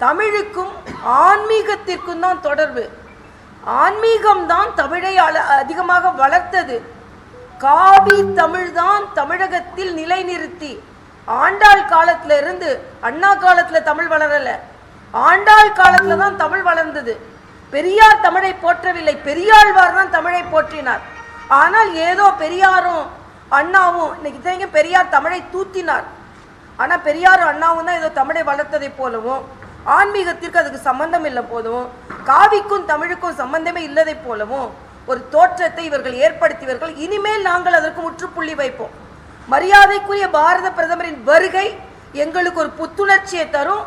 தமிழுக்கும் ஆன்மீகத்திற்கும் தான் தொடர்பு. ஆன்மீகம் தான் தமிழை அதிகமாக வளர்த்தது. காவி தமிழ் தான் தமிழகத்தில் நிலைநிறுத்தி ஆண்டாள் காலத்துல இருந்து, அண்ணா காலத்துல தமிழ் வளரல, ஆண்டாள் காலத்துல தான் தமிழ் வளர்ந்தது. பெரியார் தமிழை போற்றவில்லை, பெரியாழ்வார் தான் தமிழை போற்றினார். ஆனால் ஏதோ பெரியாரும் அண்ணாவும் இன்னைக்கு பெரியார் தமிழை தூத்தினார். ஆனால் பெரியாரும் அண்ணாவும் தான் ஏதோ தமிழை வளர்த்ததை போலவும், ஆன்மீகத்திற்கு அதுக்கு சம்பந்தம் இல்லை போலவும், காவிக்கும் தமிழுக்கும் சம்பந்தமே இல்லதை போலவும் ஒரு தோற்றத்தை இவர்கள் ஏற்படுத்தியவர்கள். இனிமேல் நாங்கள் அதற்கு முற்றுப்புள்ளி வைப்போம். மரியாதைக்குரிய பாரத பிரதமரின் வருகை எங்களுக்கு ஒரு புத்துணர்ச்சியை தரும்.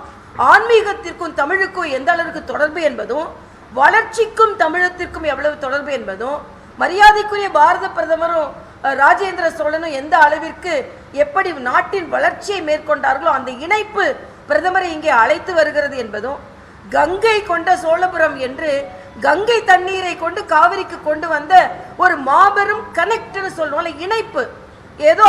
ஆன்மீகத்திற்கும் தமிழுக்கும் எந்த அளவுக்கு தொடர்பு என்பதும், வளர்ச்சிக்கும் தமிழத்திற்கும் எவ்வளவு தொடர்பு என்பதும், மரியாதைக்குரிய பாரத பிரதமரும் ராஜேந்திர சோழனும் எந்த அளவிற்கு எப்படி நாட்டின் வளர்ச்சியை மேற்கொண்டார்களோ அந்த இணைப்பு பிரதமரை இங்கே அழைத்து வருகிறது என்பதும், கங்கை கொண்ட சோழபுரம் என்று கங்கை தண்ணீரை கொண்டு காவிரிக்கு கொண்டு வந்த ஒரு மாபெரும் கனெக்ட்னு சொல்லுவோம், இணைப்பு. ஏதோ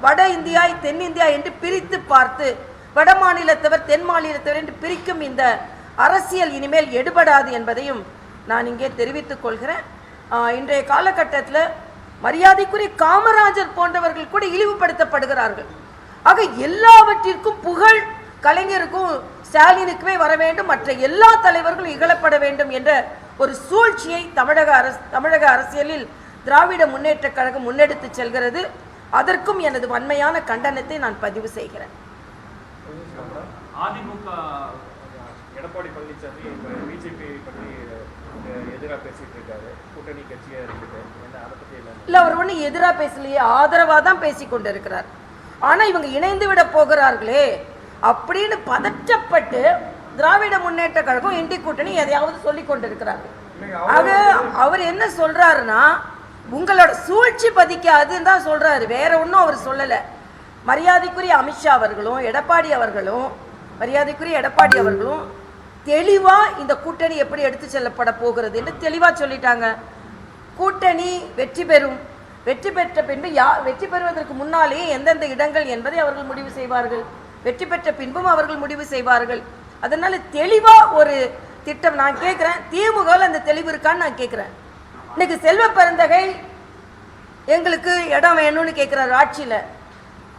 வட இந்தியா தென்னிந்தியா என்று பிரித்து பார்த்து வட மாநிலத்தவர் தென் மாநிலத்தவர் என்று பிரிக்கும் இந்த அரசியல் இனிமேல் எடுபடாது என்பதையும் நான் இங்கே தெரிவித்துக் கொள்கிறேன். இன்றைய காலகட்டத்தில் மரியாதைக்குரிய காமராஜர் போன்றவர்கள் கூட இழிவுபடுத்தப்படுகிறார்கள். ஆக எல்லாவற்றிற்கும் புகழ் கலைஞருக்கும் ஸ்டாலினுக்குமே வர வேண்டும், மற்ற எல்லா தலைவர்களும் இகழப்பட வேண்டும் என்ற ஒரு சூழ்ச்சியை தமிழக அரசியலில் திராவிட முன்னேற்ற கழகம் முன்னெடுத்து செல்கிறது. அதற்கும் எனது வன்மையான கண்டனத்தை நான் பதிவு செய்கிறேன். அதிமுக எடப்பாடி பழனிசாமி பிஜேபி பற்றி எதிராக பேசிட்டு இருக்காரு, கூட்டணி கட்சியா இருக்குது, இல்ல அவர் ஒண்ணு எதிராக பேசலையே, ஆதரவாக தான் பேசி கொண்டிருக்கிறார். ஆனா இவங்க இணைந்து விட போகிறார்களே அப்படின்னு பதற்றப்பட்டு திராவிட முன்னேற்ற கழகம் இண்டி கூட்டணி எதையாவது சொல்லி கொண்டிருக்கிறார். ஆக அவர் என்ன சொல்றாருன்னா, உங்களோட சூழ்ச்சி பதிக்காதுன்னு தான் சொல்றாரு, வேற ஒன்றும் அவர் சொல்லல. மரியாதைக்குரிய அமித்ஷா அவர்களும் எடப்பாடி அவர்களும் தெளிவா இந்த கூட்டணி எப்படி எடுத்து செல்லப்பட போகிறது என்று தெளிவா சொல்லிட்டாங்க. கூட்டணி வெற்றி பெறும், வெற்றி பெற்ற பின்பு வெற்றி பெறுவதற்கு முன்னாலேயே எந்தெந்த இடங்கள் என்பதை அவர்கள் முடிவு செய்வார்கள், வெற்றி பெற்ற பின்பும் அவர்கள் முடிவு செய்வார்கள். அதனால தெளிவா ஒரு திட்டம். நான் கேட்கிறேன், திமுக அந்த தெளிவு இருக்கான்னு நான் கேட்கிறேன். இன்னைக்கு செல்வ பெருந்தகை எங்களுக்கு இடம் வேணும்னு கேட்கிறாரு ஆட்சியில.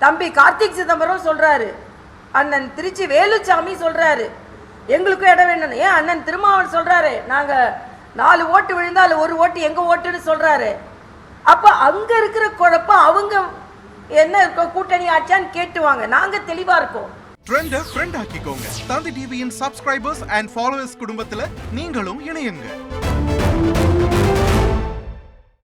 தம்பி கார்த்திக் சிதம்பரம் சொல்றாரு, அண்ணன் திருச்சி வேலுச்சாமி சொல்றாரு எங்களுக்கும் இடம் வேணும். ஏன் அண்ணன் திருமாவளவன் சொல்றாரு, நாங்க 4 ஓட்டு விழுந்தால் 1 ஓட்டு எங்க ஓட்டுன்னு சொல்றாரு. அப்ப அங்க இருக்கிற குழப்பம் அவங்க என்ன இருக்கோம், கூட்டணி ஆச்சான்னு கேட்டுவாங்க. நாங்க தெளிவா இருக்கோம். ட்ரெண்ட ஃப்ரெண்ட் ஆக்கிக்கோங்க. தந்தி டிவியின் சப்ஸ்கிரைபர்ஸ் அண்ட் ஃபாலோவர்ஸ் குடும்பத்துல நீங்களும் இணையுங்க.